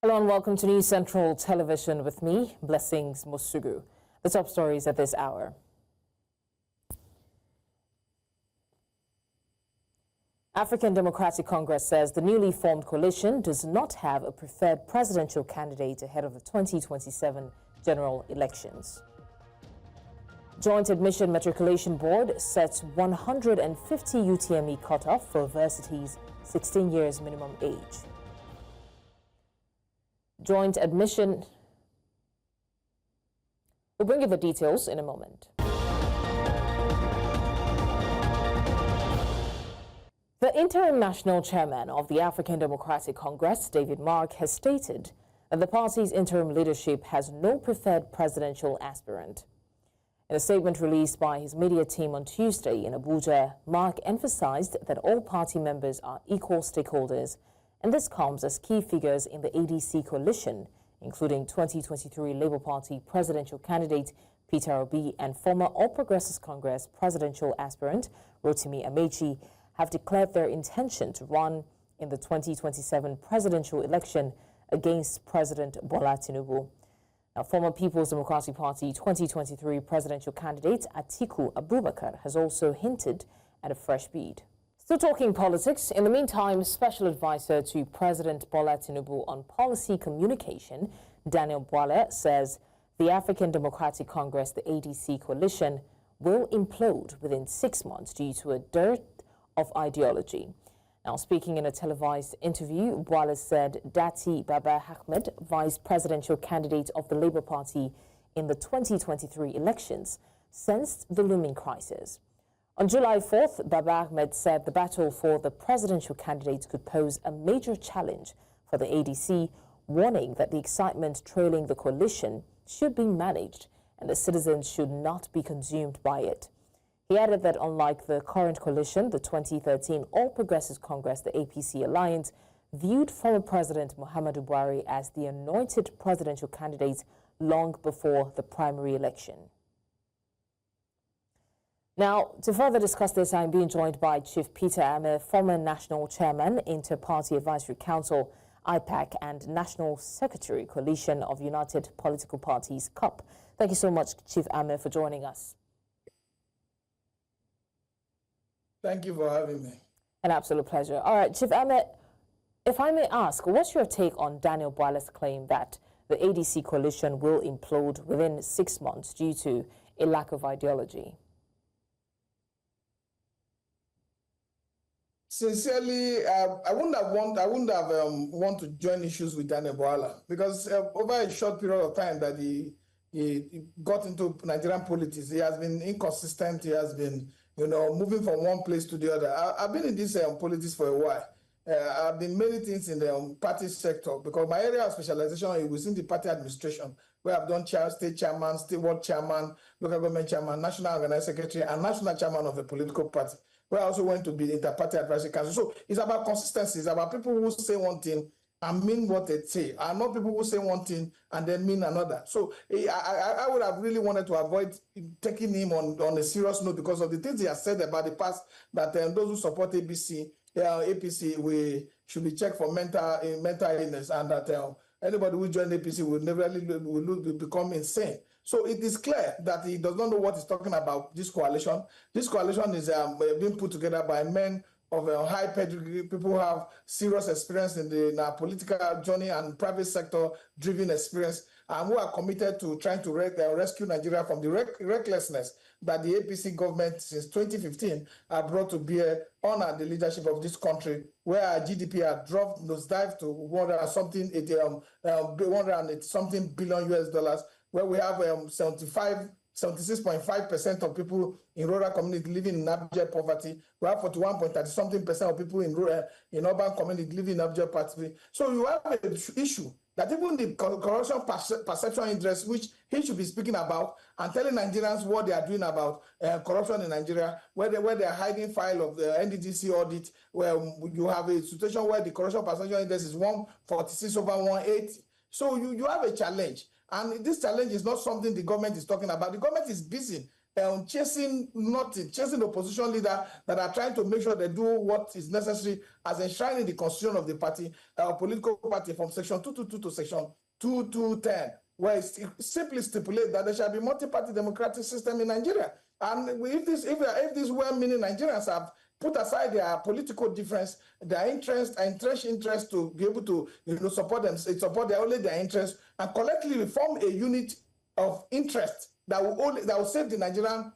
Hello and welcome to News Central Television with me, Blessings Musugu. The top stories at this hour. African Democratic Congress says the newly formed coalition does not have a preferred presidential candidate ahead of the 2027 general elections. Joint Admission Matriculation Board sets 150 UTME cutoff for varsity's 16 years minimum age. Joint admission. We'll bring you the details in a moment. The interim national chairman of the African Democratic Congress, David Mark, has stated that the party's interim leadership has no preferred presidential aspirant. In a statement released by his media team on Tuesday in Abuja, Mark emphasized that all party members are equal stakeholders, and this comes as key figures in the ADC coalition, including 2023 Labour Party presidential candidate Peter Obi and former All Progressives Congress presidential aspirant Rotimi Amechi, have declared their intention to run in the 2027 presidential election against President Bola Tinubu. Now, former People's Democratic Party 2023 presidential candidate Atiku Abubakar has also hinted at a fresh bid. Still talking politics, in the meantime, Special Advisor to President Bola Tinubu on Policy Communication, Daniel Bwala, says the African Democratic Congress, the ADC coalition, will implode within 6 months due to a dearth of ideology. Now, speaking in a televised interview, Bwala said Dati Baba Ahmed, vice presidential candidate of the Labour Party in the 2023 elections, sensed the looming crisis. On July 4th, Baba Ahmed said the battle for the presidential candidate could pose a major challenge for the ADC, warning that the excitement trailing the coalition should be managed and the citizens should not be consumed by it. He added that unlike the current coalition, the 2013 All Progressives Congress, the APC alliance, viewed former President Muhammadu Buhari as the anointed presidential candidate long before the primary election. Now, to further discuss this, I'm being joined by Chief Peter Ame, former National Chairman, Inter-Party Advisory Council, IPAC, and National Secretary, Coalition of United Political Parties, CUP. Thank you so much, Chief Ame, for joining us. Thank you for having me. An absolute pleasure. All right, Chief Ame, if I may ask, what's your take on Daniel Bwala's claim that the ADC coalition will implode within 6 months due to a lack of ideology? Sincerely, I wouldn't have want to join issues with Daniel Bwala because over a short period of time that he got into Nigerian politics, he has been inconsistent. He has been, moving from one place to the other. I've been in this politics for a while. I've been many things in the party sector because my area of specialization is within the party administration, where I've done state chairman, state ward chairman, local government chairman, national organizing secretary, and national chairman of a political party, where I also went to be the Inter-Party Advisory Council. So it's about consistency. It's about people who say one thing and mean what they say, and not people who say one thing and then mean another. So I would have really wanted to avoid taking him on a serious note because of the things he has said about the past, that those who support APC, we should be checked for mental illness, and that anybody who joins APC will never become insane. So it is clear that he does not know what he's talking about, this coalition. This coalition is being put together by men of a high pedigree, people who have serious experience in the political journey and private sector driven experience, and who are committed to trying to rescue Nigeria from the recklessness that the APC government since 2015 have brought to bear on the leadership of this country, where our GDP had dropped nosedive to $100 something billion US dollars, where we have 76.5% of people in rural community living in abject poverty. We have 41.30-something% of people in urban community living in abject poverty. So you have an issue that even the corruption perception interest, which he should be speaking about and telling Nigerians what they are doing about corruption in Nigeria, where they are hiding file of the NDDC audit, where you have a situation where the corruption perception index is 146/180. So you have a challenge. And this challenge is not something the government is talking about. The government is busy chasing nothing, chasing opposition leader that are trying to make sure they do what is necessary as enshrined in the constitution of the party, political party, from section 222 to section 2210, where it simply stipulates that there shall be multi-party democratic system in Nigeria. And if these well-meaning Nigerians have put aside their political difference, their entrenched interest to be able to support only their interest, and collectively form a unit of interest that will save the Nigerian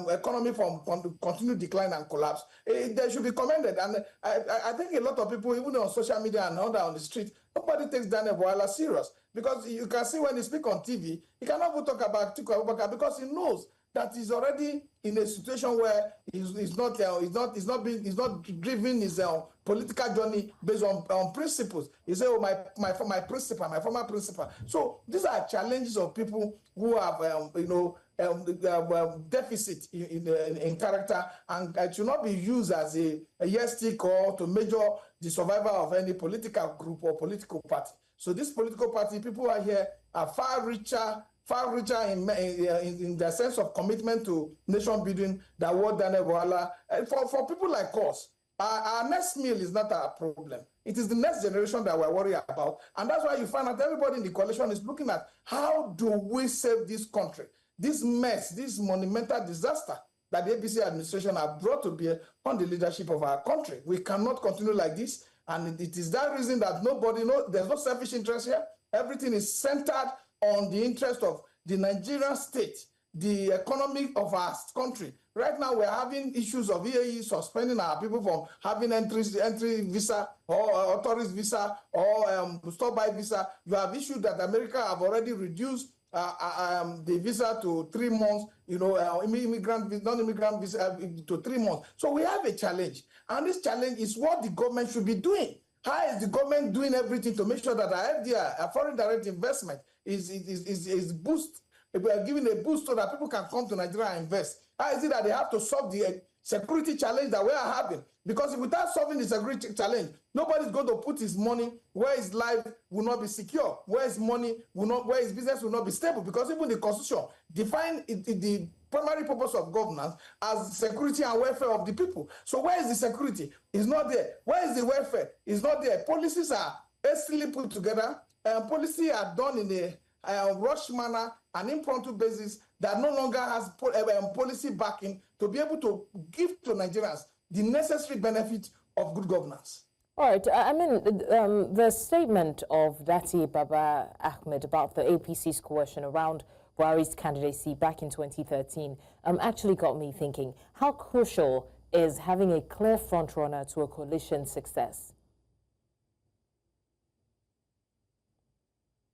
economy from continued decline and collapse. They should be commended. And I think a lot of people, even on social media and on the street, nobody takes Daniel Bwala serious, because you can see when he speaks on TV, he cannot even talk about Atiku Abubakar, because he knows that he's already in a situation where he's not driving his political journey based on principles. He said, "Oh, my former principal." So these are challenges of people who have deficit in character, and it should not be used as a yardstick or to measure the survival of any political group or political party. So this political party, people are here are far richer in the sense of commitment to nation building than what Daniel Bwala. For people like us, our next meal is not our problem. It is the next generation that we're worried about. And that's why you find that everybody in the coalition is looking at how do we save this country, this mess, this monumental disaster that the APC administration have brought to bear on the leadership of our country. We cannot continue like this. And it is that reason that there's no selfish interest here. Everything is centered on the interest of the Nigerian state, the economy of our country. Right now, we're having issues of EAE suspending our people from having entry visa or tourist visa or stop-by visa. You have issues that America have already reduced the visa to 3 months, non-immigrant visa to 3 months. So we have a challenge. And this challenge is what the government should be doing. How is the government doing everything to make sure that our FDI, our foreign direct investment, is giving a boost so that people can come to Nigeria and invest? How is it that they have to solve the security challenge that we are having? Because without solving the security challenge, nobody's going to put his money where his life will not be secure, where his business will not be stable. Because even the Constitution defines the primary purpose of governance as security and welfare of the people. So where is the security? It's not there. Where is the welfare? It's not there. Policies are hastily put together. Policies are done in a rush manner, an impromptu basis that no longer has policy backing to be able to give to Nigerians the necessary benefit of good governance. All right. The statement of Dati Baba Ahmed about the APC's coercion around Buhari's candidacy back in 2013 actually got me thinking, how crucial is having a clear frontrunner to a coalition success?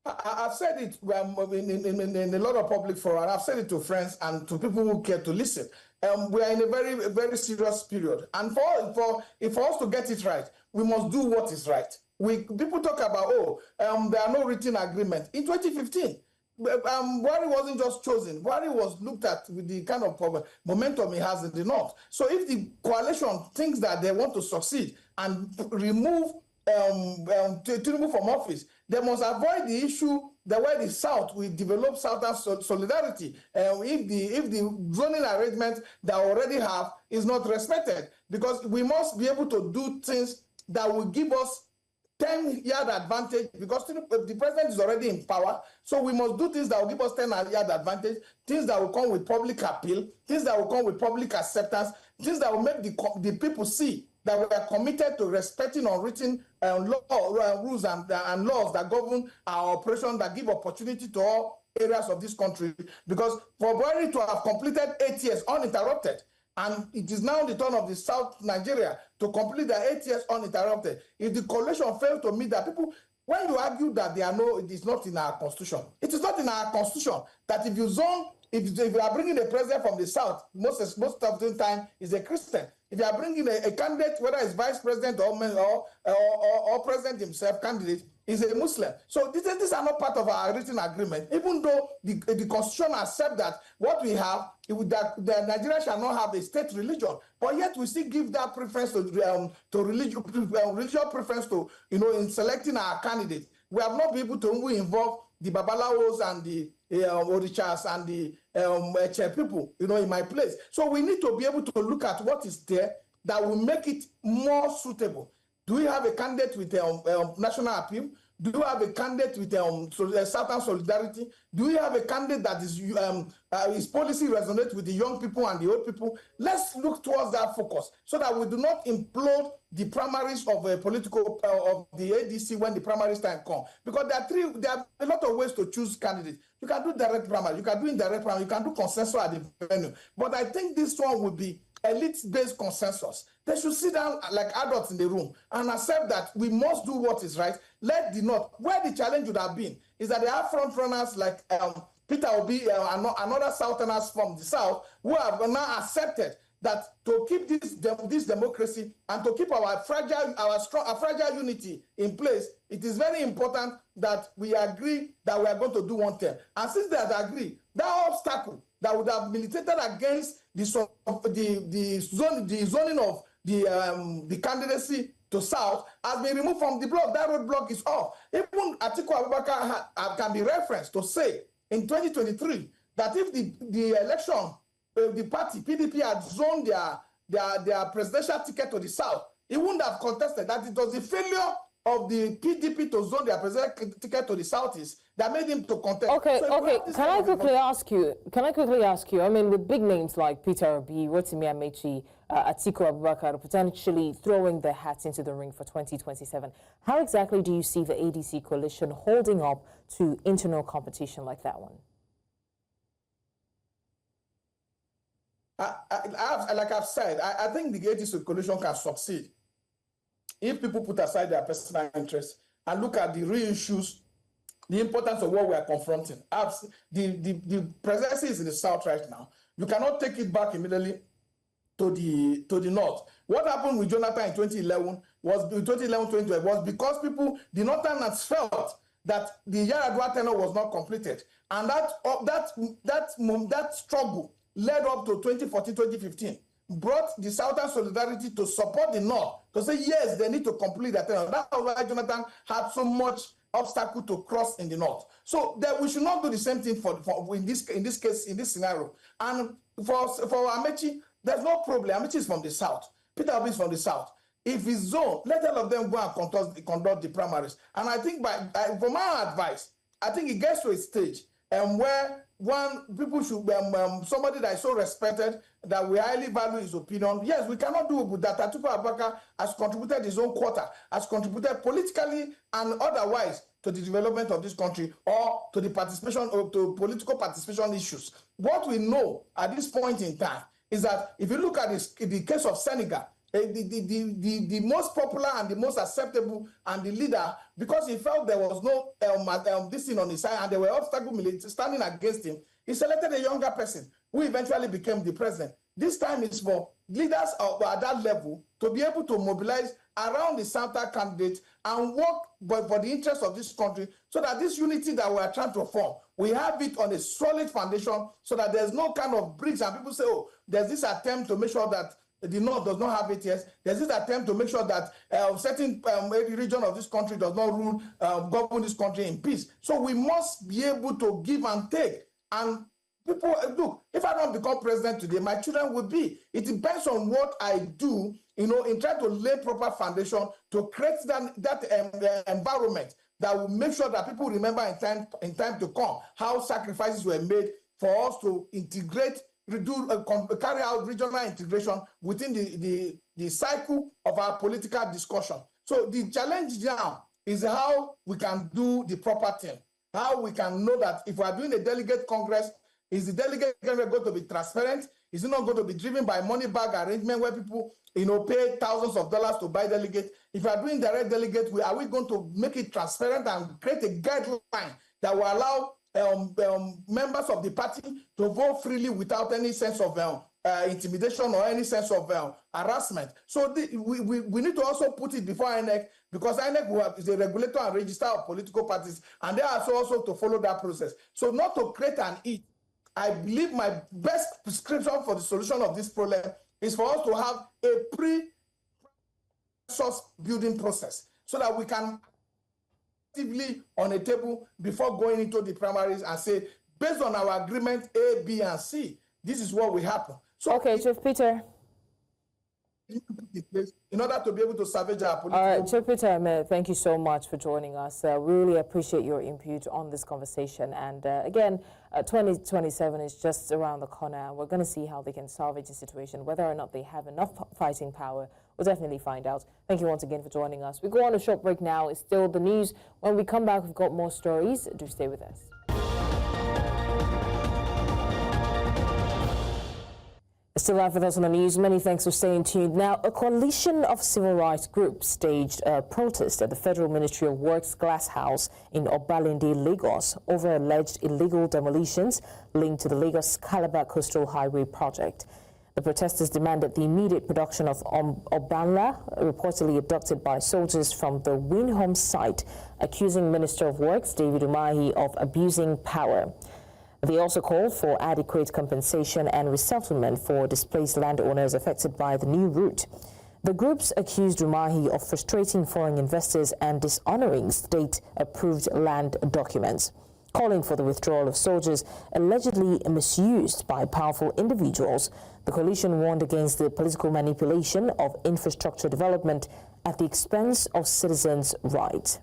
I've said it in a lot of public forums, and I've said it to friends and to people who care to listen. We are in a very, very serious period. And for us to get it right, we must do what is right. People talk about, there are no written agreements. In 2015, Buhari wasn't just chosen. Buhari was looked at with the kind of momentum he has in the north. So if the coalition thinks that they want to succeed and remove Tinubu from office, they must avoid the issue that where the South will develop Southern solidarity if the zoning arrangement that we already have is not respected. Because we must be able to do things that will give us 10-yard advantage, because the president is already in power. So we must do things that will give us 10-yard advantage, things that will come with public appeal, things that will come with public acceptance, things that will make the people see that we are committed to respecting unwritten rules and laws that govern our operation, that give opportunity to all areas of this country. Because for Buhari to have completed 8 years uninterrupted, and it is now the turn of the South Nigeria to complete their 8 years uninterrupted. If the coalition fails to meet that, people, when you argue that it is not in our constitution, it is not in our constitution that if you are bringing a president from the South, most of the time is a Christian. If you are bringing a candidate, whether it's vice president or president himself, candidate, is a Muslim. So these are not part of our written agreement, even though the Constitution accepts that what we have, that Nigeria shall not have a state religion, but yet we still give that preference to religious preference in selecting our candidates. We have not been able to involve the Babalawos and the Orichas and the Eche people, in my place. So we need to be able to look at what is there that will make it more suitable. Do we have a candidate with national appeal? Do you have a candidate with Southern solidarity? Do we have a candidate that is his policy resonates with the young people and the old people? Let's look towards that focus so that we do not implode the primaries of a political of the ADC when the primaries time come. Because there are a lot of ways to choose candidates. You can do direct primary, you can do indirect primary, you can do consensus at the venue. But I think this one would be elite-based consensus. They should sit down like adults in the room and accept that we must do what is right. Let the North, where the challenge would have been, is that they have front runners like Peter Obi, another Southerners from the South, who have now accepted that to keep this democracy and to keep our fragile unity in place, it is very important that we agree that we are going to do one thing. And since they have agreed, that obstacle that would have militated against the zoning of the candidacy to South has been removed from the block. That roadblock is off. Even Atiku Abubakar can be referenced to say in 2023 that if the election, the party PDP had zoned their presidential ticket to the South, he wouldn't have contested. That it was the failure of the PDP to zone their presidential ticket to the Southeast that made him to contest. Okay, so Can I quickly ask you? I mean, with big names like Peter Obi, Rotimi Amechi, Atiku Abubakar potentially throwing their hats into the ring for 2027, how exactly do you see the ADC coalition holding up to internal competition like that one? Like I've said, I think the ADC coalition can succeed if people put aside their personal interests and look at the real issues, the importance of what we are confronting. The presidency is in the South right now. You cannot take it back immediately to the North. What happened with Jonathan in 2011 was because the Northerners felt that the Yar'Adua tenure was not completed, and that struggle led up to 2014, 2015. Brought the Southern solidarity to support the North, to say, yes, they need to complete that. That was why Jonathan had so much obstacle to cross in the North. So that we should not do the same thing in this case, in this scenario. And for Amechi, there's no problem. Amechi is from the South. Peter Obi is from the South. If it's zone, let all of them go and conduct the primaries. And I think for my advice, I think it gets to a stage where people should somebody that is so respected that we highly value his opinion. Yes, we cannot do it, that Atiku Abubakar has contributed his own quota, has contributed politically and otherwise to the development of this country or to the participation or to political participation issues. What we know at this point in time is that if you look at the case of Senegal, the most popular and the most acceptable and the leader, because he felt there was no this thing on his side and there were obstacles standing against him, he selected a younger person who eventually became the president. This time is for leaders at that level to be able to mobilize around the center candidate and work for the interest of this country, so that this unity that we are trying to form, we have it on a solid foundation, so that there's no kind of bricks and people say, oh, there's this attempt to make sure that the North does not have it yet. There's this attempt to make sure that certain region of this country does not govern this country in peace. So we must be able to give and take. And people, look, if I don't become president today, my children will be. It depends on what I do, in trying to lay proper foundation to create that environment that will make sure that people remember in time to come how sacrifices were made for us to integrate, carry out regional integration within the cycle of our political discussion. So the challenge now is how we can do the proper thing, how we can know that if we are doing a delegate congress, is the delegate congress going to be transparent? Is it not going to be driven by money bag arrangement where people pay thousands of dollars to buy delegate? If we are doing direct delegate, are we going to make it transparent and create a guideline that will allow members of the party to vote freely without any sense of intimidation or any sense of harassment? So we need to also put it before INEC, because INEC is a regulator and registrar of political parties, and they are also to follow that process. So not to create an eat. I believe my best prescription for the solution of this problem is for us to have a pre-source building process, so that we can actively on a table before going into the primaries and say, based on our agreement A, B, and C. This is what will happen. So okay, Chief Peter. In order to be able to salvage our political... All right, Chief Peter, thank you so much for joining us. Really appreciate your input on this conversation. And again, 2027 is just around the corner. We're going to see how they can salvage the situation. Whether or not they have enough fighting power, we'll definitely find out. Thank you once again for joining us. We go on a short break now. It's still the news. When we come back, we've got more stories. Do stay with us. Still live with us on the news. Many thanks for staying tuned. Now, a coalition of civil rights groups staged a protest at the Federal Ministry of Works Glass House in Obalende, Lagos, over alleged illegal demolitions linked to the Lagos-Calabar Coastal Highway project. The protesters demanded the immediate production of Obanla, reportedly abducted by soldiers from the Winhome site, accusing Minister of Works David Umahi of abusing power. They also called for adequate compensation and resettlement for displaced landowners affected by the new route. The groups accused Umahi of frustrating foreign investors and dishonoring state-approved land documents, calling for the withdrawal of soldiers allegedly misused by powerful individuals. The coalition warned against the political manipulation of infrastructure development at the expense of citizens' rights.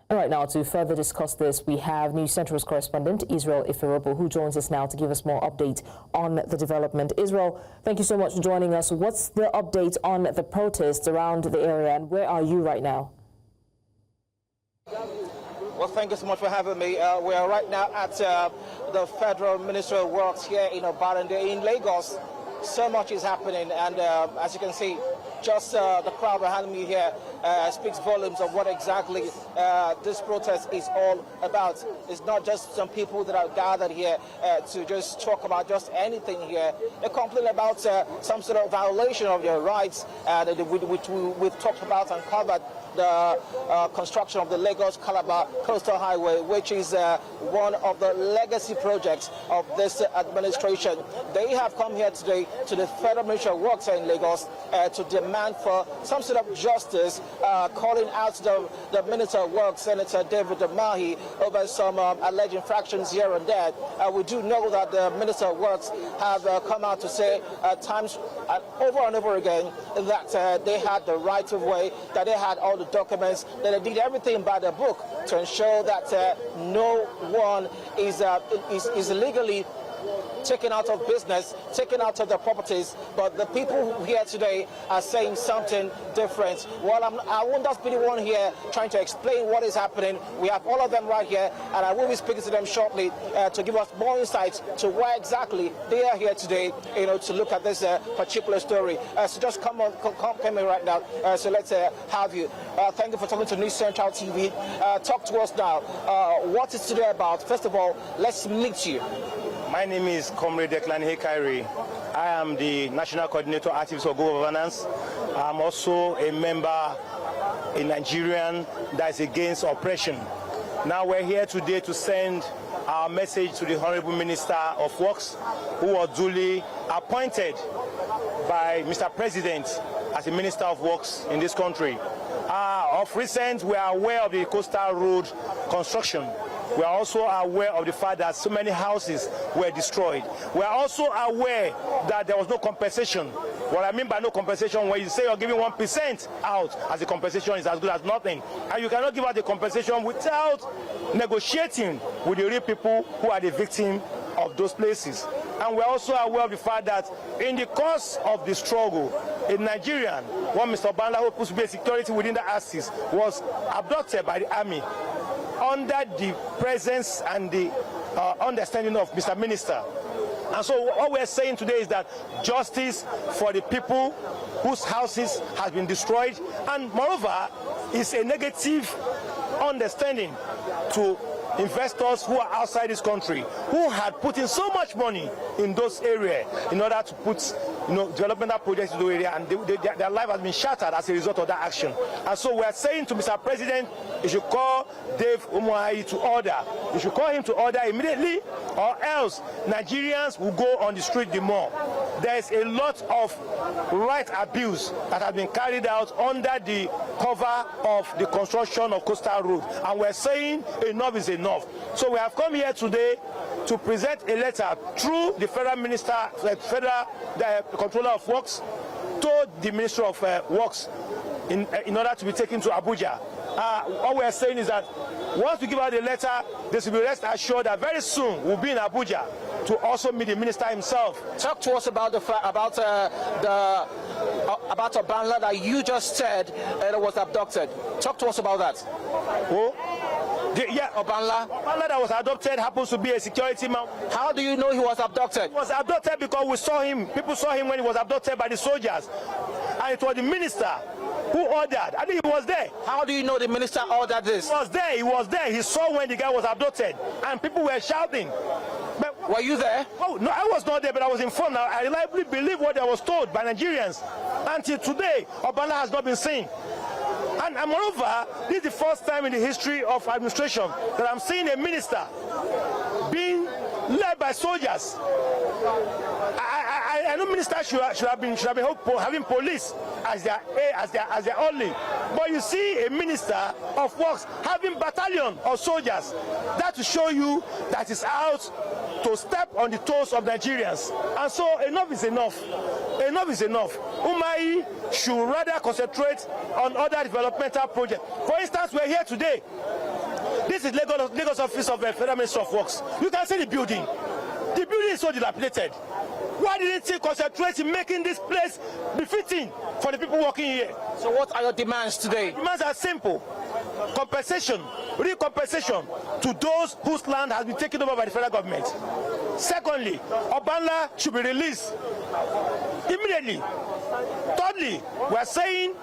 All right, now to further discuss this, we have News Central's correspondent Israel Iferobo, who joins us now to give us more update on the development. Israel, thank you so much for joining us. What's the update on the protests around the area, and where are you right now? Well, thank you so much for having me. We are right now at the Federal Ministry of Works here in Obalende in Lagos. So much is happening, and as you can see, just the crowd behind me here speaks volumes of what exactly this protest is all about. It's not just some people that are gathered here to just talk about just anything here. They're complaining about some sort of violation of their rights, which we've talked about and covered. The construction of the Lagos-Calabar Coastal Highway, which is one of the legacy projects of this administration. They have come here today to the Federal Ministry of Works in Lagos to demand for some sort of justice, calling out the Minister of Works, Senator David Umahi, over some alleged infractions here and there. We do know that the Minister of Works have come out to say times over and over again that they had the right of way, that they had all the documents, that they did everything by the book to ensure that no one is legally taken out of business, taken out of their properties. But the people here today are saying something different. Well, I won't just be the one here trying to explain what is happening. We have all of them right here, and I will be speaking to them shortly to give us more insights to why exactly they are here today, to look at this particular story. So just come in right now. So let's have you. Thank you for talking to News Central TV. Talk to us now. What is today about? First of all, let's meet you. My name is Comrade Declan Hekairi. I am the National Coordinator Activists for Good Governance. I'm also a member, a Nigerian that is against oppression. Now we're here today to send our message to the Honorable Minister of Works, who was duly appointed by Mr. President as a Minister of Works in this country. Of recent, we are aware of the coastal road construction. We are also aware of the fact that so many houses were destroyed. We are also aware that there was no compensation. What I mean by no compensation, when you say you're giving 1% out as a compensation, is as good as nothing. And you cannot give out the compensation without negotiating with the real people who are the victim of those places. And we're also aware of the fact that in the course of the struggle, a Nigerian, one Mr. Obanla, who was supposed to be a security within the axis, was abducted by the army under the presence and the understanding of Mr. Minister. And so what we're saying today is that justice for the people whose houses has been destroyed, and moreover, is a negative understanding to investors who are outside this country, who had put in so much money in those areas in order to put developmental projects in the area, and their life has been shattered as a result of that action. And so we are saying to Mr. President, you should call Dave Umahi to order. You should call him to order immediately, or else Nigerians will go on the street the more. there is a lot of right abuse that has been carried out under the cover of the construction of coastal road, and we're saying enough is enough. So we have come here today to present a letter through the federal minister, the controller of works, to the Minister of Works in order to be taken to Abuja. What we are saying is that once we give out the letter, they should be rest assured that very soon we'll be in Abuja to also meet the minister himself. Talk to us about about Obanla that you just said was abducted. Talk to us about that. Oh. Yeah, Obanla that was adopted happens to be a security man. How do you know he was abducted? He was abducted because we saw him. People saw him when he was abducted by the soldiers. And it was the minister who ordered. I think he was there. How do you know the minister ordered this? He was there. He was there. He saw when the guy was abducted. And people were shouting. But were you there? Oh, no, I was not there, but I was informed. I reliably believe what I was told by Nigerians. Until today, Obanla has not been seen. And moreover, this is the first time in the history of administration that I'm seeing a minister being led by soldiers. I know ministers should have been having police as their only, but you see a minister of works having battalion of soldiers. That to show you that is out to step on the toes of Nigerians. And so enough is enough. Enough is enough. Umai should rather concentrate on other developmental projects. For instance, we're here today. This is Lagos office of the Federal Minister of Works. You can see the building. The building is so dilapidated. Why didn't he concentrate in making this place befitting for the people working here? So what are your demands today? Demands are simple. Compensation, real compensation to those whose land has been taken over by the federal government. Secondly, Obanla should be released immediately. Thirdly, we are saying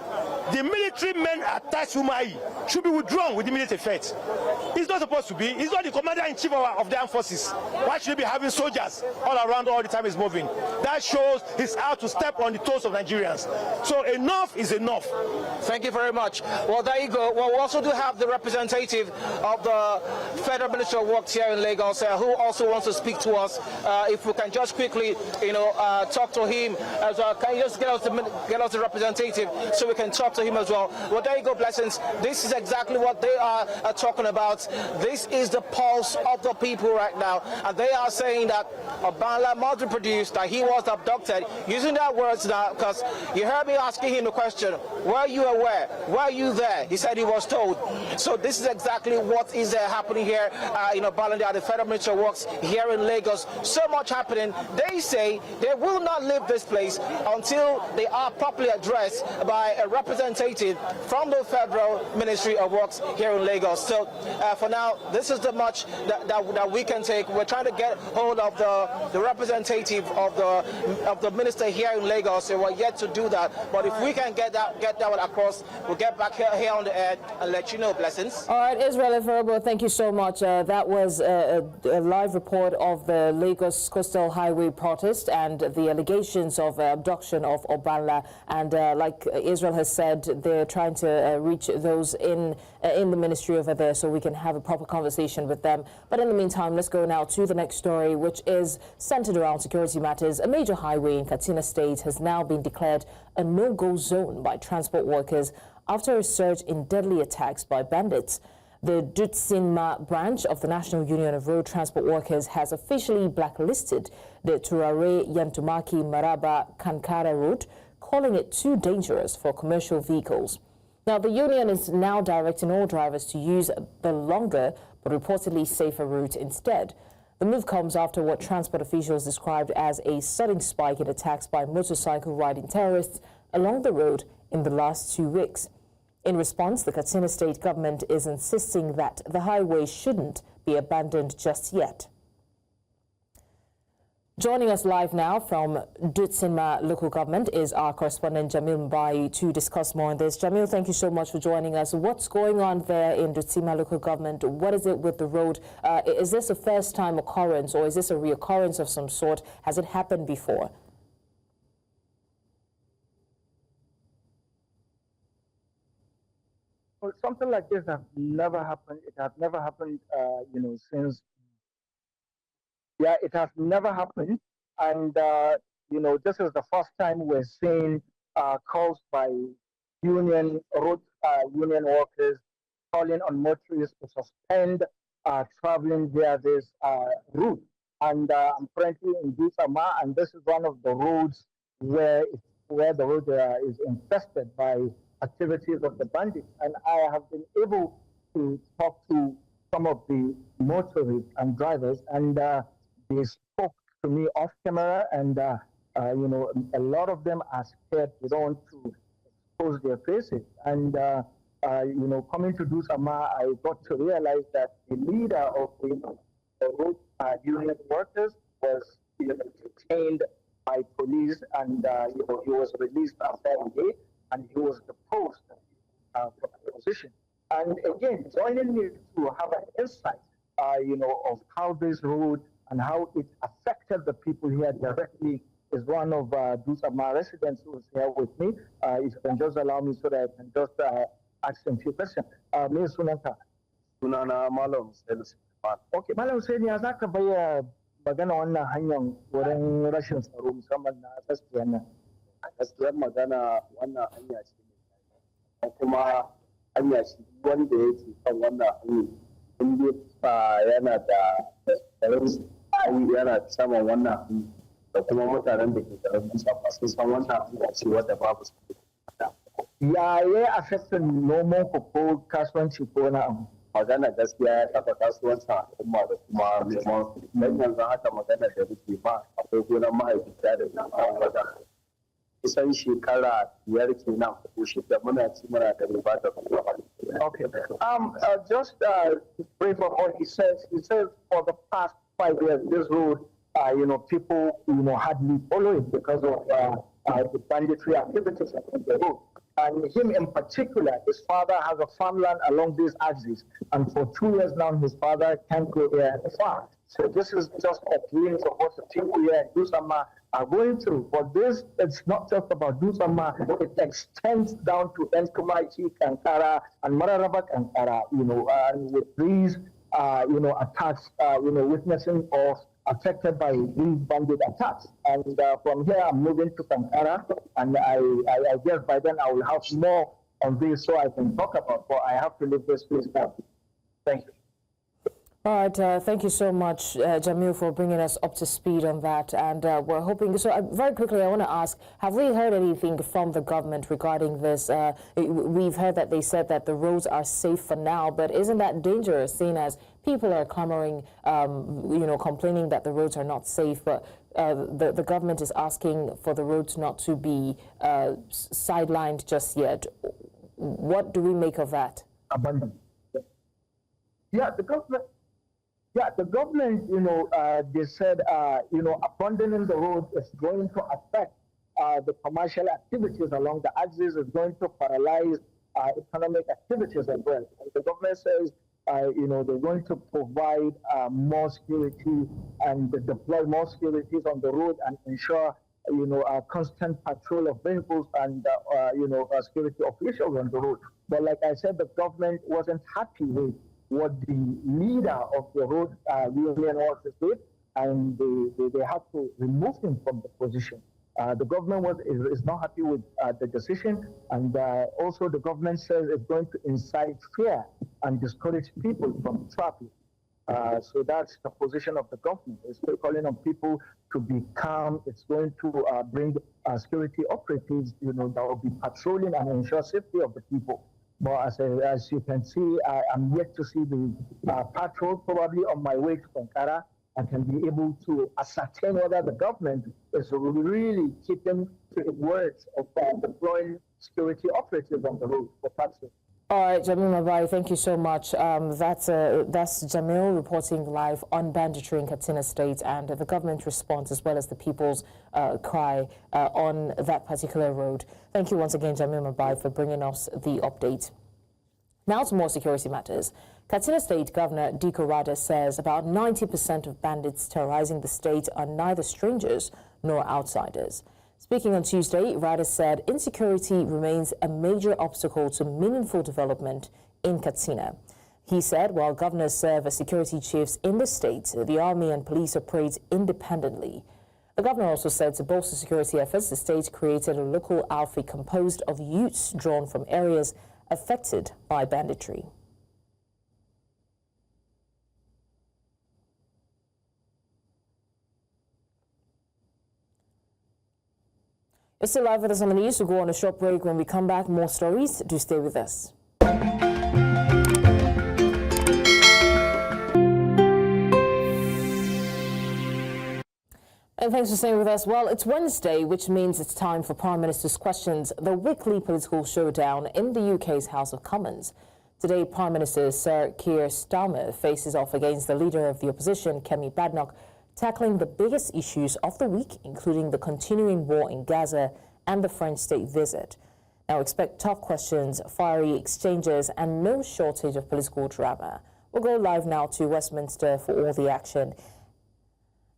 the military men attached to Umai should be withdrawn with immediate effect. He's not supposed to be. He's not the commander-in-chief of the armed forces. Why should he be having soldiers all around all the time he's moving? That shows he's out to step on the toes of Nigerians. So enough is enough. Thank you very much. Well, there you go. Well, we also do have the representative of the Federal Ministry of Works here in Lagos who also wants to speak to us. If we can just quickly, talk to him as well. Can you just get us the representative so we can talk to him as well? Well, there you go, Blessings. This is exactly what they are talking about. This is the pulse of the people right now, and they are saying that Obanla must be produced, that he was abducted, using that words now, because you heard me asking him the question, were you aware? Were you there? He said he was told. So this is exactly what is happening here in Obalande at the Federal Ministry of Works here in Lagos. So much happening. They say they will not leave this place until they are properly addressed by a representative from the Federal Ministry of Works here in Lagos. So for now, this is the much that we can take. We're trying to get hold of the representative of the minister here in Lagos. So we're yet to do that. But if we can get that one across, we'll get back here on the air and let you know. Blessings. All right, Israel Eferebo, thank you so much. That was a live report of the Lagos Coastal Highway protest and the allegations of abduction of Obanla. And like Israel has said, they're trying to reach those in the ministry over there so we can have a proper conversation with them. But in the meantime, let's go now to the next story, which is centered around security matters. A major highway in Katsina State has now been declared a no-go zone by transport workers after a surge in deadly attacks by bandits. The Dutsinma branch of the National Union of Road Transport Workers has officially blacklisted the Turare Yantumaki Maraba Kankara route, calling it too dangerous for commercial vehicles. Now, the union is now directing all drivers to use the longer but reportedly safer route instead. The move comes after what transport officials described as a sudden spike in attacks by motorcycle riding terrorists along the road in the last 2 weeks. In response, the Katsina State government is insisting that the highway shouldn't be abandoned just yet. Joining us live now from Dutsinma local government is our correspondent Jamil Mbai to discuss more on this. Jamil, thank you so much for joining us. What's going on there in Dutsinma local government? What is it with the road? Is this a first-time occurrence or is this a reoccurrence of some sort? Has it happened before? Well, something like this has never happened. It has never happened, since. Yeah, it has never happened. And this is the first time we're seeing calls by road union workers calling on motorists to suspend traveling via this route. And I'm currently in Guatemala, and this is one of the roads where the road is infested by activities of the bandits. And I have been able to talk to some of the motorists and drivers, and they spoke to me off camera, and a lot of them are scared. They don't want to expose their faces. And coming to do some, I got to realize that the leader of the road union workers was detained by police, and he was released after a day, and he was deposed from the position. And again, joining me to have an insight, of how this road and how it affected the people here directly is one of Dusama residents who is here with me. If you can just allow me so that I can just ask them a few questions. Me sunanka? Sunana Malam Hussein. Okay, Malam Hussein, ya za ka bayyana magana wannan hanyar wurin rashin tsaro musamman na gaskiyar nan? Gaskiyar magana wannan hanya ce kuma hanya ce wanda yake kan wannan hanyar in dai yana da tsaron yana saman wannan hanyar da kuma mutanen da ke tsaron bisa sun san wannan hanya ce wadda babu su. Ya yi affectin noman ku ko kasuwanci ko na abu? Magana gaskiya ya taɓa kasuwancin al'umma da kuma neman don yanzu haka magana da muke ma akwai gonar ma'aikata da neman wajen kusan shekara 5 kenan ko shida muna ci muna da riba da kuma. Okay. Just brief of what he says. He says for the past 5 years, this road, people, hardly follow it because of the banditry activities on the road. And him in particular, his father has a farmland along these axes. And for 2 years now, his father can't go there and farm. So this is just a glimpse of what the people here in Dusama are going through. But this, it's not just about Dusama, it extends down to Enkumachi, Kankara, and Mararaba Kankara, and with these, attacks, witnessing of affected by these bandit attacks. And from here, I'm moving to Kankara, and I guess by then I will have more on this so I can talk about, but I have to leave this place now. Thank you. All right, thank you so much, Jamil, for bringing us up to speed on that. And we're hoping, so very quickly, I want to ask, have we heard anything from the government regarding this? We've heard that they said that the roads are safe for now, but isn't that dangerous, seeing as people are clamoring, complaining that the roads are not safe, but the government is asking for the roads not to be sidelined just yet. What do we make of that? Abandoned. Yeah, the government. Yeah, the government, they said, abandoning the road is going to affect the commercial activities along the axis, is going to paralyze economic activities as well. And the government says, they're going to provide more security and deploy more securities on the road and ensure, a constant patrol of vehicles and, security officials on the road. But like I said, the government wasn't happy with what the leader of the road union workers did, and they had to remove him from the position. The government is not happy with the decision, and also the government says it's going to incite fear and discourage people from traveling. So that's the position of the government. It's calling on people to be calm. It's going to bring security operatives, that will be patrolling and ensure safety of the people. But as you can see, I'm yet to see the patrol. Probably on my way to Kankara, I can be able to ascertain whether the government is really keeping to its words of deploying security operatives on the road for patrol. All right, Jamil Mabai, thank you so much. That's Jamil reporting live on banditry in Katsina State and the government response as well as the people's cry on that particular road. Thank you once again, Jamil Mabai, for bringing us the update. Now to more security matters. Katsina State Governor Diko Rada says about 90% of bandits terrorizing the state are neither strangers nor outsiders. Speaking on Tuesday, Rada said insecurity remains a major obstacle to meaningful development in Katsina. He said while governors serve as security chiefs in the state, the army and police operate independently. The governor also said to bolster security efforts, the state created a local outfit composed of youths drawn from areas affected by banditry. You're still live with us on the news. We'll go on a short break. When we come back, more stories. Do stay with us. And thanks for staying with us. Well, it's Wednesday, which means it's time for Prime Minister's Questions, the weekly political showdown in the UK's House of Commons. Today, Prime Minister Sir Keir Starmer faces off against the leader of the opposition, Kemi Badenoch, tackling the biggest issues of the week, including the continuing war in Gaza and the French state visit. Now expect tough questions, fiery exchanges, and no shortage of political drama. We'll go live now to Westminster for all the action.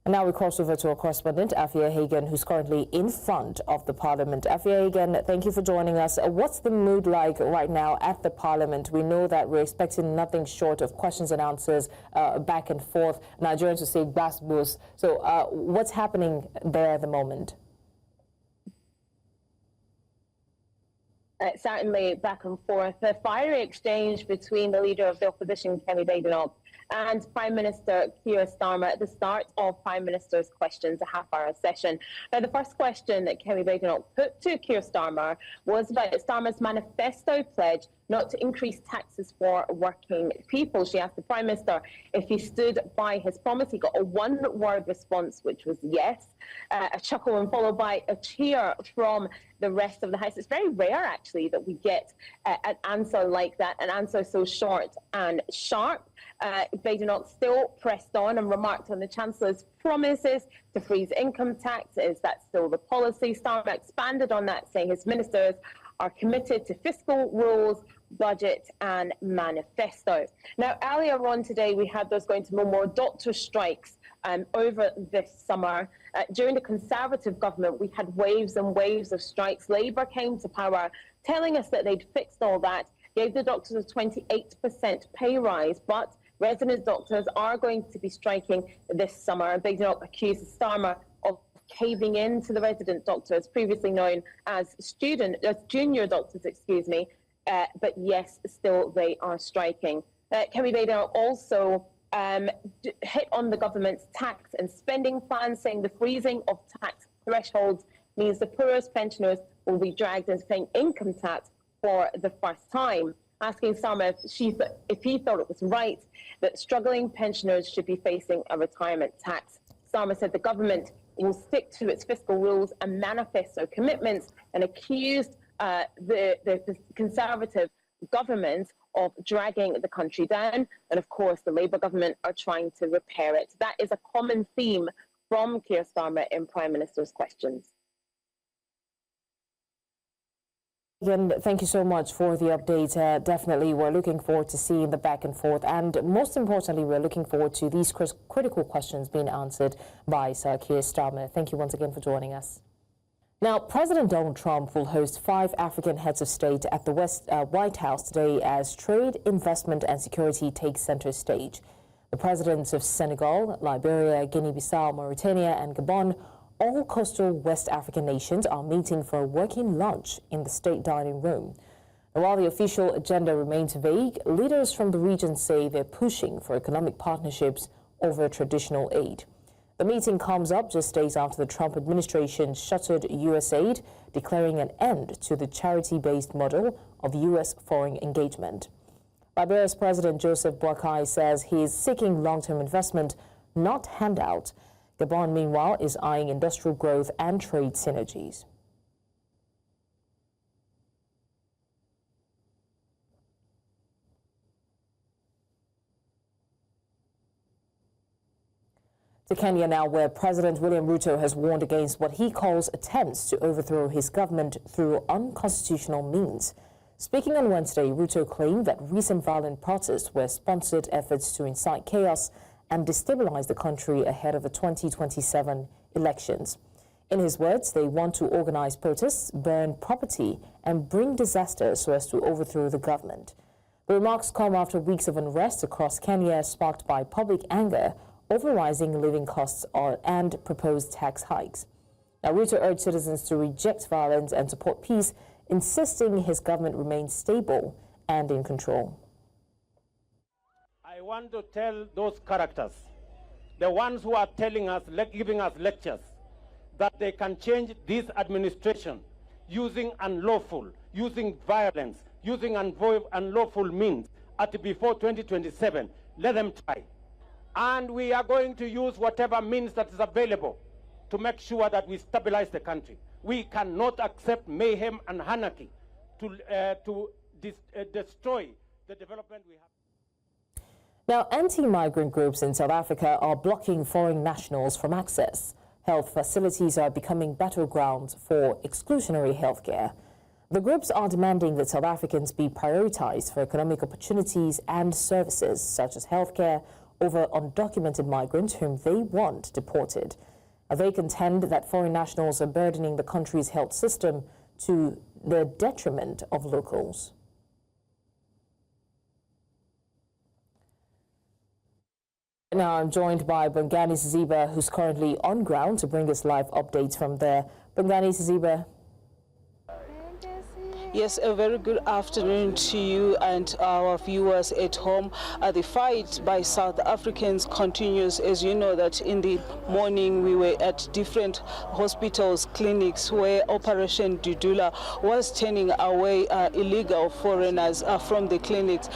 And now we cross over to our correspondent, Afia Hagen, who's currently in front of the Parliament. Afia Hagen, thank you for joining us. What's the mood like right now at the Parliament? We know that we're expecting nothing short of questions and answers back and forth. Nigerians will say gbas-gbos. So what's happening there at the moment? Certainly back and forth. A fiery exchange between the leader of the opposition, Kemi Badenoch, and Prime Minister Keir Starmer at the start of Prime Minister's Questions, a half-hour session. Now, the first question that Kemi Badenoch put to Keir Starmer was about Starmer's manifesto pledge not to increase taxes for working people. She asked the Prime Minister if he stood by his promise. He got a one-word response, which was yes, a chuckle and followed by a cheer from the rest of the House. It's very rare, actually, that we get an answer like that, an answer so short and sharp. Badenoch still pressed on and remarked on the Chancellor's promises to freeze income tax. Is that still the policy? Starmer expanded on that, saying his ministers are committed to fiscal rules, budget and manifesto. Now, earlier on today, we had those going to no more doctor strikes over this summer. During the Conservative government, we had waves and waves of strikes. Labour came to power, telling us that they'd fixed all that, gave the doctors a 28% pay rise, but resident doctors are going to be striking this summer. Badenoch accused Starmer of caving in to the resident doctors, previously known as junior doctors, but yes, still they are striking. Kemi Badenoch also hit on the government's tax and spending plans, saying the freezing of tax thresholds means the poorest pensioners will be dragged into paying income tax for the first time, asking Starmer if he thought it was right that struggling pensioners should be facing a retirement tax. Starmer said the government will stick to its fiscal rules and manifesto commitments, and accused the Conservative government of dragging the country down. And of course, the Labour government are trying to repair it. That is a common theme from Keir Starmer in Prime Minister's Questions. Again, thank you so much for the update. Definitely, we're looking forward to seeing the back and forth. And most importantly, we're looking forward to these critical questions being answered by Sir Keir Starmer. Thank you once again for joining us. Now, President Donald Trump will host 5 African heads of state at the White House today as trade, investment and security take center stage. The presidents of Senegal, Liberia, Guinea-Bissau, Mauritania and Gabon, all coastal West African nations, are meeting for a working lunch in the state dining room. And while the official agenda remains vague, leaders from the region say they're pushing for economic partnerships over traditional aid. The meeting comes up just days after the Trump administration shuttered U.S. aid, declaring an end to the charity-based model of U.S. foreign engagement. Liberia's President Joseph Boakai says he is seeking long-term investment, not handout. Gabon, meanwhile, is eyeing industrial growth and trade synergies. To Kenya now, where President William Ruto has warned against what he calls attempts to overthrow his government through unconstitutional means. Speaking on Wednesday, Ruto claimed that recent violent protests were sponsored efforts to incite chaos and destabilize the country ahead of the 2027 elections. In his words, they want to organize protests, burn property, and bring disaster so as to overthrow the government. The remarks come after weeks of unrest across Kenya sparked by public anger over rising living costs and proposed tax hikes. Now, Ruto urged citizens to reject violence and support peace, insisting his government remains stable and in control. I want to tell those characters, the ones who are telling us, giving us lectures, that they can change this administration using unlawful, using violence, using unlawful means before 2027. Let them try. And we are going to use whatever means that is available to make sure that we stabilize the country. We cannot accept mayhem and anarchy to destroy the development we have. Now, anti-migrant groups in South Africa are blocking foreign nationals from access. Health facilities are becoming battlegrounds for exclusionary healthcare. The groups are demanding that South Africans be prioritized for economic opportunities and services such as healthcare over undocumented migrants whom they want deported. They contend that foreign nationals are burdening the country's health system to the detriment of locals. Now I'm joined by Bongani Siziba, who's currently on ground to bring us live updates from there. Bongani Siziba. Yes, a very good afternoon to you and our viewers at home. The fight by South Africans continues. As you know that in the morning we were at different hospitals, clinics where Operation Dudula was turning away illegal foreigners from the clinics,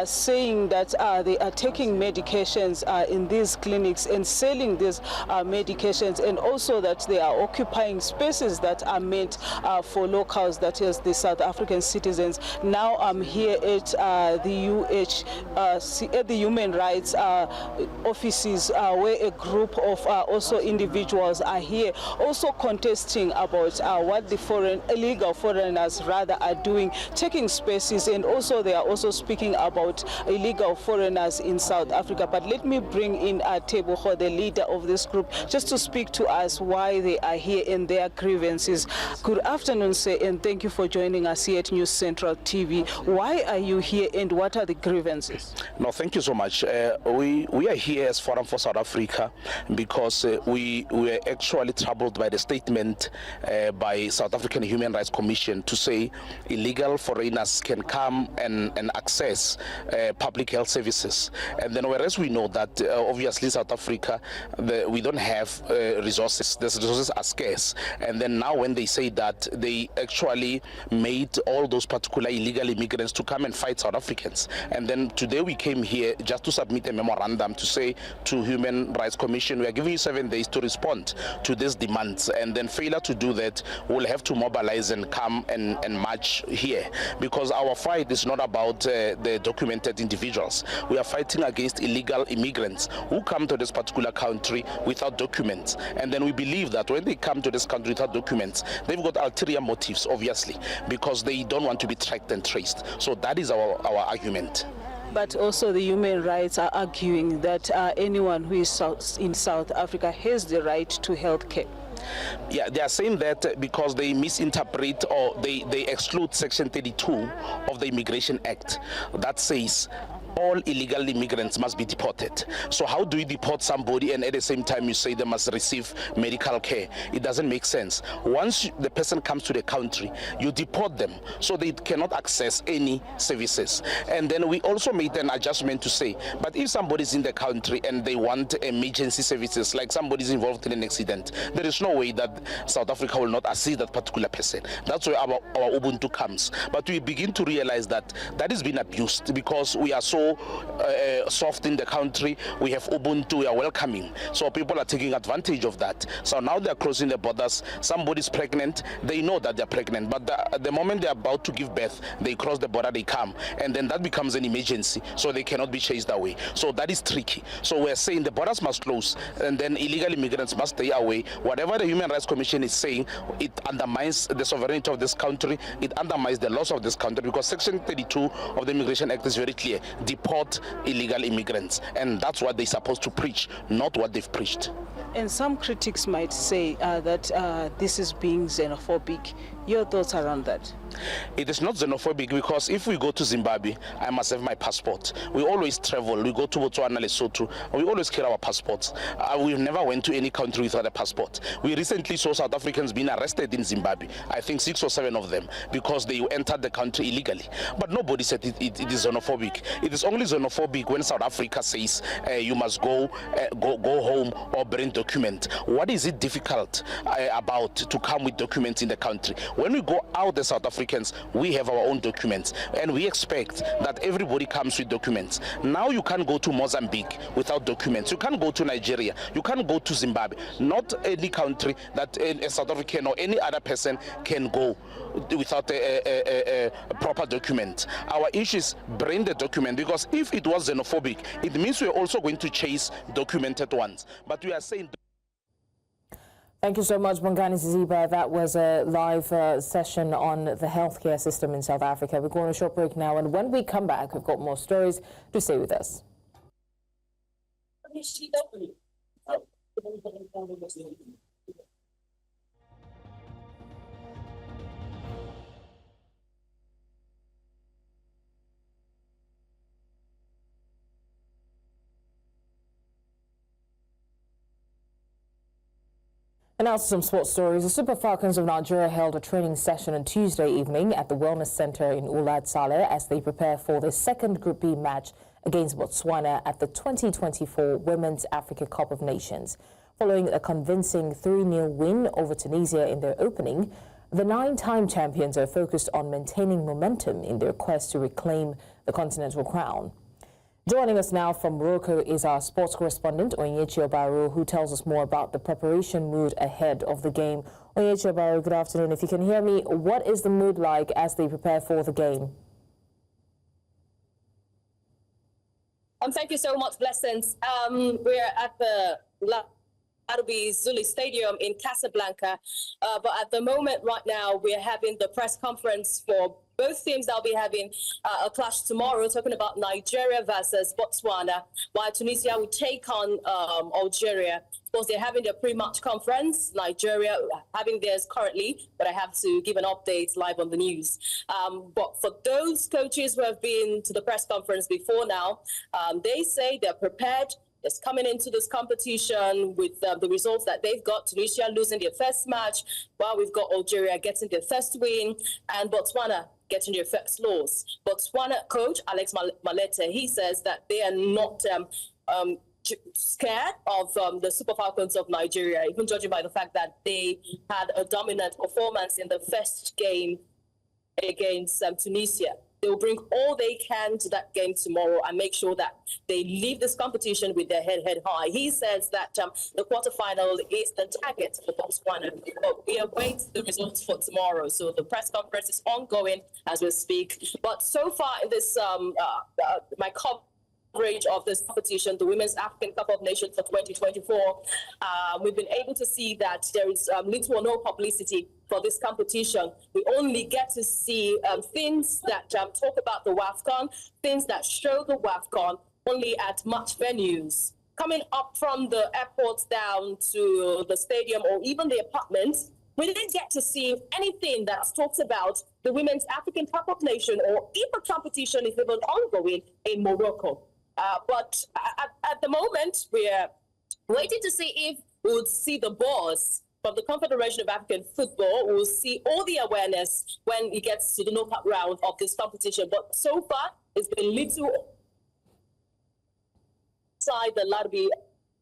saying that they are taking medications in these clinics and selling these medications, and also that they are occupying spaces that are meant for locals, that is the South African citizens. Now I'm here at the human rights offices where a group of also individuals are here also contesting about what the illegal foreigners rather are doing, taking spaces, and also they are also speaking about illegal foreigners in South Africa. But let me bring in Tebogo, the leader of this group, just to speak to us why they are here and their grievances. Good afternoon, sir, and thank you for joining us here at News Central TV. Why are you here and what are the grievances? No, thank you so much. We are here as Forum for South Africa because we are actually troubled by the statement by South African Human Rights Commission to say illegal foreigners can come and access public health services. And then whereas we know that obviously South Africa, we don't have resources, the resources are scarce. And then now when they say that, they actually made all those particular illegal immigrants to come and fight South Africans. And then today we came here just to submit a memorandum to say to Human Rights Commission, we are giving you 7 days to respond to these demands, and then failure to do that, we'll have to mobilize and come and march here, because our fight is not about the documented individuals. We are fighting against illegal immigrants who come to this particular country without documents. And then we believe that when they come to this country without documents, they've got ulterior motives, obviously, because they don't want to be tracked and traced. So that is our argument. But also the human rights are arguing that anyone who is in South Africa has the right to health care. Yeah, they are saying that because they misinterpret or they exclude Section 32 of the Immigration Act that says all illegal immigrants must be deported. So how do you deport somebody and at the same time you say they must receive medical care? It doesn't make sense. Once the person comes to the country, you deport them so they cannot access any services. And then we also made an adjustment to say, but if somebody's in the country and they want emergency services, like somebody's involved in an accident, there is no way that South Africa will not assist that particular person. That's where our Ubuntu comes. But we begin to realize that that is being abused because we are so soft in the country. We have Ubuntu, we are welcoming. So people are taking advantage of that. So now they're closing the borders. Somebody's pregnant, they know that they're pregnant, but the moment they're about to give birth, they cross the border, they come, and then that becomes an emergency, so they cannot be chased away. So that is tricky. So we're saying the borders must close, and then illegal immigrants must stay away. Whatever the Human Rights Commission is saying it undermines the sovereignty of this country, it undermines the laws of this country, because Section 32 of the Immigration Act is very clear: deport illegal immigrants, and that's what they're supposed to preach, not what they've preached. And some critics might say that this is being xenophobic. Your thoughts around that? It is not xenophobic, because if we go to Zimbabwe, I must have my passport. We always travel. We go to Botswana, Lesotho, and we always carry our passports. We never went to any country without a passport. We recently saw South Africans being arrested in Zimbabwe, I think 6 or 7 of them, because they entered the country illegally. But nobody said it is xenophobic. It is only xenophobic when South Africa says you must go home or bring document. What is it difficult about to come with documents in the country? When we go out as South Africans, we have our own documents, and we expect that everybody comes with documents. Now you can't go to Mozambique without documents. You can't go to Nigeria. You can't go to Zimbabwe. Not any country that a South African or any other person can go without a proper document. Our issue is bring the document, because if it was xenophobic, it means we're also going to chase documented ones. But we are saying... Thank you so much, Bongani Ziziba. That was a live session on the healthcare system in South Africa. We're going on a short break now, and when we come back, we've got more stories. Do stay with us. And now some sports stories. The Super Falcons of Nigeria held a training session on Tuesday evening at the Wellness Center in Ulad Saleh as they prepare for the second Group B match against Botswana at the 2024 Women's Africa Cup of Nations. Following a convincing 3-0 win over Tunisia in their opening, the 9-time champions are focused on maintaining momentum in their quest to reclaim the continental crown. Joining us now from Morocco is our sports correspondent, Onyechi Obaru, who tells us more about the preparation mood ahead of the game. Onyechi Obaru, good afternoon. If you can hear me, what is the mood like as they prepare for the game? Thank you so much, Blessings. We're at the Arabi Zuli Stadium in Casablanca, but at the moment right now we're having the press conference for both teams. That'll be having a clash tomorrow, talking about Nigeria versus Botswana, while Tunisia will take on Algeria. Of course, they're having their pre-match conference. Nigeria having theirs currently, but I have to give an update live on the news. But for those coaches who have been to the press conference before now, they say they're prepared. It's coming into this competition with the results that they've got. Tunisia losing their first match, while we've got Algeria getting their first win, and Botswana getting their first loss. Botswana coach Alex Malete, he says that they are not scared of the Super Falcons of Nigeria, even judging by the fact that they had a dominant performance in the first game against Tunisia. They will bring all they can to that game tomorrow and make sure that they leave this competition with their head high. He says that the quarterfinal is the target for Botswana, but we await the results for tomorrow. So the press conference is ongoing as we speak. But so far in this, my coverage of this competition, the Women's African Cup of Nations for 2024, we've been able to see that there is little or no publicity for this competition. We only get to see things that talk about the WAFCON, things that show the WAFCON only at match venues. Coming up from the airport down to the stadium or even the apartments, we didn't get to see anything that talks about the Women's African Cup of Nations or if a competition is even ongoing in Morocco. But at the moment, we're waiting to see if we would see the boss from the Confederation of African Football. We'll see all the awareness when it gets to the knockout round of this competition. But so far, it's been little inside the Larbi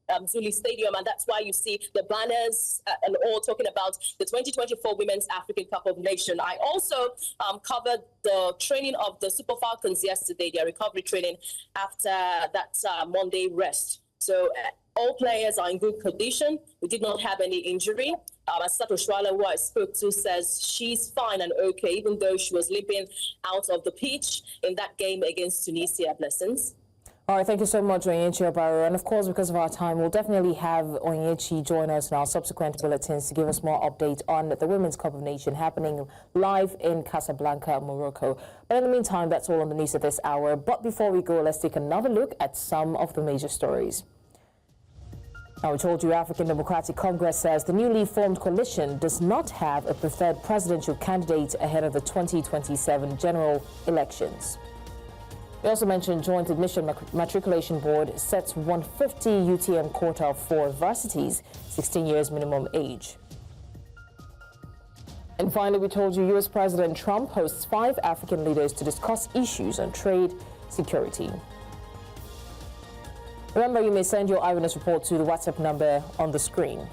Zuli Stadium, and that's why you see the banners and all talking about the 2024 Women's African Cup of Nations. I also covered the training of the Super Falcons yesterday, their recovery training after that Monday rest. So all players are in good condition. We did not have any injury. Asato Shwala, who I spoke to, says she's fine and okay, even though she was limping out of the pitch in that game against Tunisia. Blessings. All right, thank you so much, Onyechi Obaro. And of course, because of our time, we'll definitely have Onyechi join us in our subsequent bulletins to give us more updates on the Women's Cup of Nations happening live in Casablanca, Morocco. But in the meantime, that's all on the news at this hour. But before we go, let's take another look at some of the major stories. Now, we told you African Democratic Congress says the newly formed coalition does not have a preferred presidential candidate ahead of the 2027 general elections. We also mentioned Joint Admission Matriculation Board sets 150 UTM quota for varsities, 16 years minimum age. And finally, we told you US President Trump hosts 5 African leaders to discuss issues on trade, security. Remember, you may send your eyewitness report to the WhatsApp number on the screen.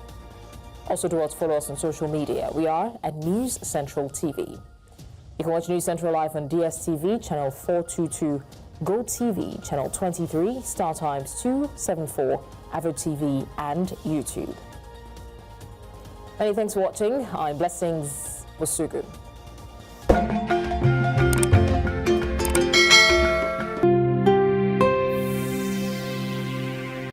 Also, do follow us on social media. We are at News Central TV. You can watch News Central live on DSTV, channel 422, GoTV, channel 23, StarTimes 274, Avo TV, and YouTube. Many thanks for watching. I'm Blessings Wasugu.